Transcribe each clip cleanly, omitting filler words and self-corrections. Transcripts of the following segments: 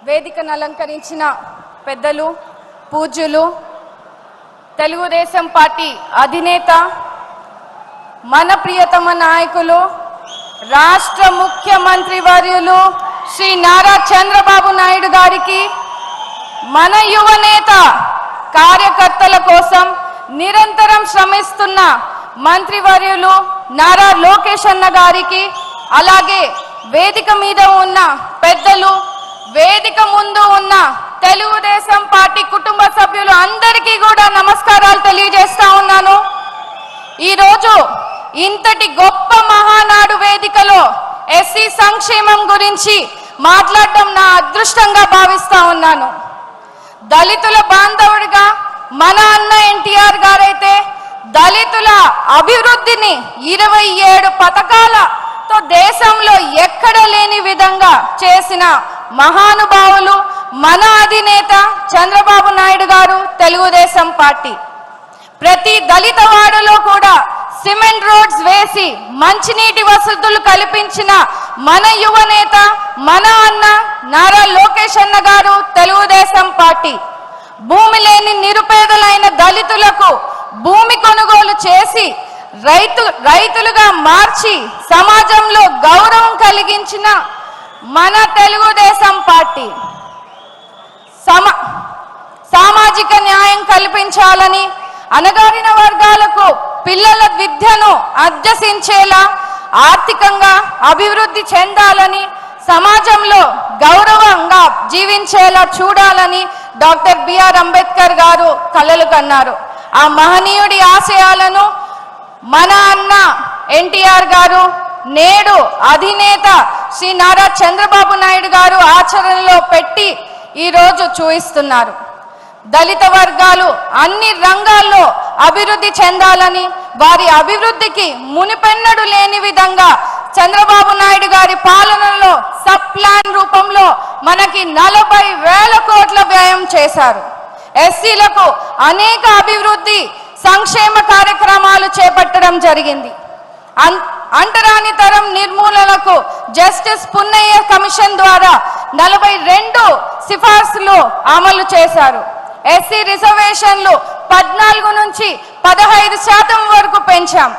వేదికను అలంకరించిన పెద్దలు, పూజ్యులు, తెలుగుదేశం పార్టీ అధినేత, మన ప్రియతమ నాయకులు, రాష్ట్ర ముఖ్యమంత్రి వర్యులు శ్రీ నారా చంద్రబాబు నాయుడు గారికి, మన యువనేత కార్యకర్తల కోసం నిరంతరం శ్రమిస్తున్న మంత్రివర్యులు నారా లోకేష్ అన్న గారికి, అలాగే వేదిక మీద ఉన్న పెద్దలు, వేదిక ముందు ఉన్న తెలుగుదేశం పార్టీ కుటుంబ సభ్యులు అందరికీ కూడా నమస్కారాలు తెలియజేస్తా ఉన్నాను. ఈరోజు ఇంతటి గొప్ప మహానాడు వేదికలో ఎస్సీ సంక్షేమం గురించి మాట్లాడడం నా అదృష్టంగా భావిస్తా ఉన్నాను. దళితుల బాంధవుడిగా మన అన్న ఎన్టీఆర్ గారైతే దళితుల అభివృద్ధిని 27 పథకాలతో దేశంలో ఎక్కడ లేని విధంగా చేసిన మహానుభావులు మన అధినేత చంద్రబాబు నాయుడు గారు, తెలుగుదేశం పార్టీ. ప్రతి దళిత వాడలో కూడా సిమెంట్ రోడ్స్ వేసి మంచినీటి వసతులు కల్పించిన మన యువనేత, మన అన్న నారా లోకేష్ అన్న గారు, తెలుగుదేశం పార్టీ. భూమి లేని నిరుపేదలైన దళితులకు భూమి కొనుగోలు చేసి రైతులుగా మార్చి సమాజంలో గౌరవం కలిగించిన మన తెలుగుదేశం పార్టీ. సామాజిక న్యాయం కల్పించాలని, అణగారిన వర్గాలకు పిల్లల విద్యను అభ్యసించేలా, ఆర్థికంగా అభివృద్ధి చెందాలని, సమాజంలో గౌరవంగా జీవించేలా చూడాలని డాక్టర్ బిఆర్ అంబేద్కర్ గారు కలలు కన్నారు. ఆ మహనీయుడి ఆశయాలను మన అన్న ఎన్టీఆర్ గారు, నేడు అధినేత శ్రీ నారా చంద్రబాబు నాయుడు గారు ఆచరణలో పెట్టి ఈరోజు చూపిస్తున్నారు. దళిత వర్గాలు అన్ని రంగాల్లో అభివృద్ధి చెందాలని, వారి అభివృద్ధికి మునిపెన్నడు లేని విధంగా చంద్రబాబు నాయుడు గారి పాలనలో సబ్ ప్లాన్ రూపంలో మనకి 40,000 కోట్ల వ్యయం చేశారు. ఎస్సీలకు అనేక అభివృద్ధి సంక్షేమ కార్యక్రమాలు చేపట్టడం జరిగింది. అంటరాని తరం నిర్మూలనకు జస్టిస్ పున్నయ్య కమిషన్ ద్వారా 42 సిఫార్సులు అమలు చేశారు. ఎస్సీ రిజర్వేషన్లు 14 నుంచి 15% వరకు పెంచాం.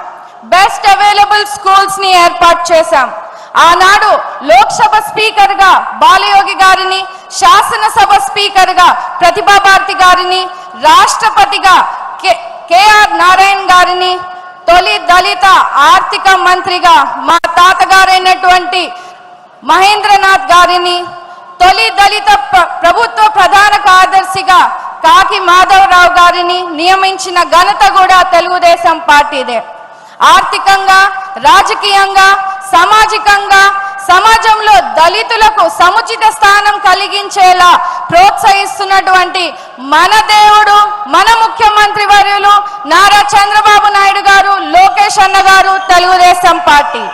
బెస్ట్ అవైలబుల్ స్కూల్స్ ని ఏర్పాటు చేశాం. ఆనాడు లోక్సభ స్పీకర్ గా బాలయోగి గారిని, శాసనసభ స్పీకర్ గా ప్రతిభా భారతి గారిని, రాష్ట్రపతిగా కేఆర్ నారాయణ గారిని, తొలి దళిత ఆర్థిక మంత్రిగా మా తాతగారైనటువంటి మహేంద్రనాథ్ గారిని, తొలి దళిత ప్రభుత్వ ప్రధాన కార్యదర్శిగా కాకి మాధవరావు గారిని నియమించిన ఘనత కూడా తెలుగుదేశం పార్టీదే. ఆర్థికంగా, రాజకీయంగా, సామాజికంగా సమాజంలో దళితులకు సముచిత స్థానం కలిగించేలా ప్రోత్సహిస్తున్నటువంటి మన దేవుడు, మన ముఖ్యమంత్రి వర్యులు నారా చంద్రబాబు నాయుడు గారు, లోకేష్ అన్న గారు, తెలుగుదేశం పార్టీ.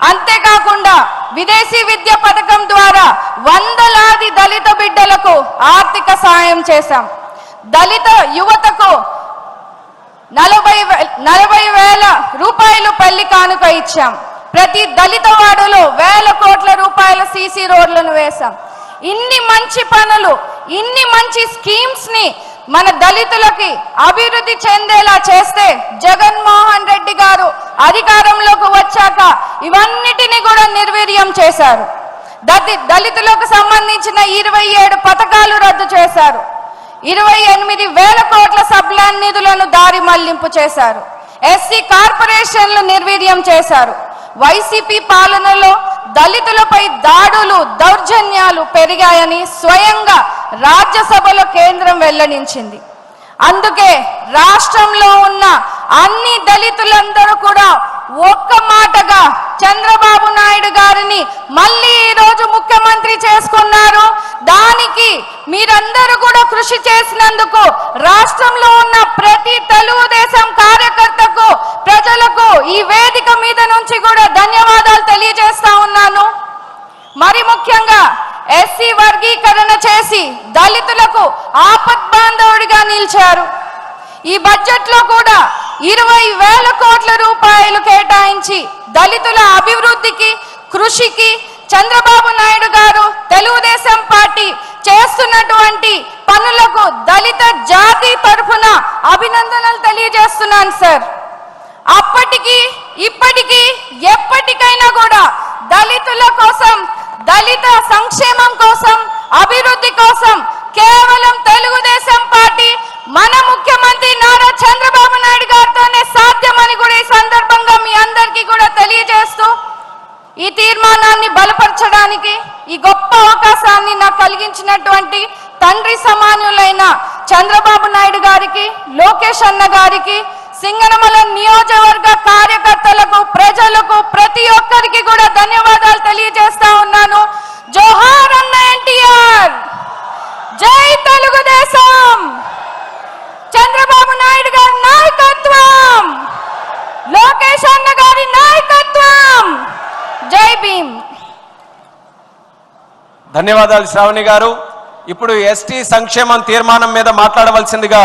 అంతేకాకుండా విదేశీ విద్య పథకం ద్వారా వందలాది దళిత బిడ్డలకు ఆర్థిక సాయం చేశాం. దళిత యువతకు 40,000 రూపాయలు పెళ్లి కానుక ఇచ్చాం. ప్రతి దళిత వాడలో 1,000 కోట్ల రూపాయల సీసీ రోడ్లను వేశాం. ఇన్ని మంచి పనులు, ఇన్ని మంచి స్కీమ్స్ ని మన దళితులకి అభివృద్ధి చెందేలా చేస్తే జగన్మోహన్ రెడ్డి గారు అధికారంలోకి వచ్చాక ఇవన్నిటిని కూడా నిర్వీర్యం చేశారు. దళితులకు సంబంధించిన 27 పథకాలు రద్దు చేశారు. 28,000 కోట్ల సబ్లాన్ నిధులను దారి మళ్లింపు చేశారు. ఎస్సీ కార్పొరేషన్లు నిర్వీర్యం చేశారు. వైసీపీ పాలనలో దళితులపై దాడులు, దౌర్జన్యాలు పెరిగాయని స్వయంగా రాజ్యసభలో కేంద్రం వెల్లడించింది. అందుకే రాష్ట్రంలో ఉన్న అన్ని దళితులందరూ కూడా ఒక్క మాటగా చంద్రబాబు నాయుడు గారిని మళ్ళీ ఈరోజు ముఖ్యమంత్రి చేసుకున్నారు. దానికి మీరందరూ కూడా కృషి చేసినందుకు రాష్ట్రంలో ఉన్న ప్రతి తెలుగుదేశం కార్యకర్తకు, ప్రజలకు ఈ వేదిక మీద నుంచి కూడా ధన్యవాదాలు తెలియజేస్తా ఉన్నాను. మరి ముఖ్యంగా ఎస్సీ వర్గీకరణ చేసి దళితులకు ఆపద్బాంధవుడిగా నిలిచారు. ఈ బడ్జెట్ లో కూడా 20,000 కోట్ల రూపాయలు కేటాయించి దళితుల అభివృద్ధికి, కృషికి చంద్రబాబు నాయుడు గారు తెలుగుదేశం పార్టీ చేస్తున్నటువంటి పనులకు దళిత జాతి తరఫున అభినందనలు తెలియజేస్తున్నాను సార్. అప్పటికి ఇప్పటికీ ఎప్పటికైనా కూడా దళితుల కోసం, దళిత సంక్షేమం కోసం, అభివృద్ధి కోసం కేవలం తెలుగుదేశం పార్టీ మన ముఖ్యమంత్రి నారా చంద్రబాబు నాయుడు గారితోనే సాధ్యమని కూడా ఈ సందర్భంగా మీ అందరికీ కూడా తెలియజేస్తూ ఈ తీర్మానాన్ని బలపరచడానికి ఈ గొప్ప అవకాశాన్ని నాకు కలిగించినటువంటి తండ్రి సమానులైన చంద్రబాబు నాయుడు గారికి, లోకేష్ అన్న గారికి, సింగనమల నియోజకవర్గ కార్యకర్తలకు, ప్రజలకు, ప్రతి ఒక్కరికి కూడా ధన్యవాదాలు తెలియజేస్తా ఉన్నాను. జోహార్ అన్న ఎన్టీఆర్, జై తెలుగుదేశం, చంద్రబాబు నాయుడు గారి నాయకత్వం, లోకేష్ అన్న గారి నాయకత్వం, జై భీమ్. ధన్యవాదాలు శ్రావణి గారు. ఇప్పుడు ఎస్టీ సంక్షేమం తీర్మానం మీద మాట్లాడవలసిందిగా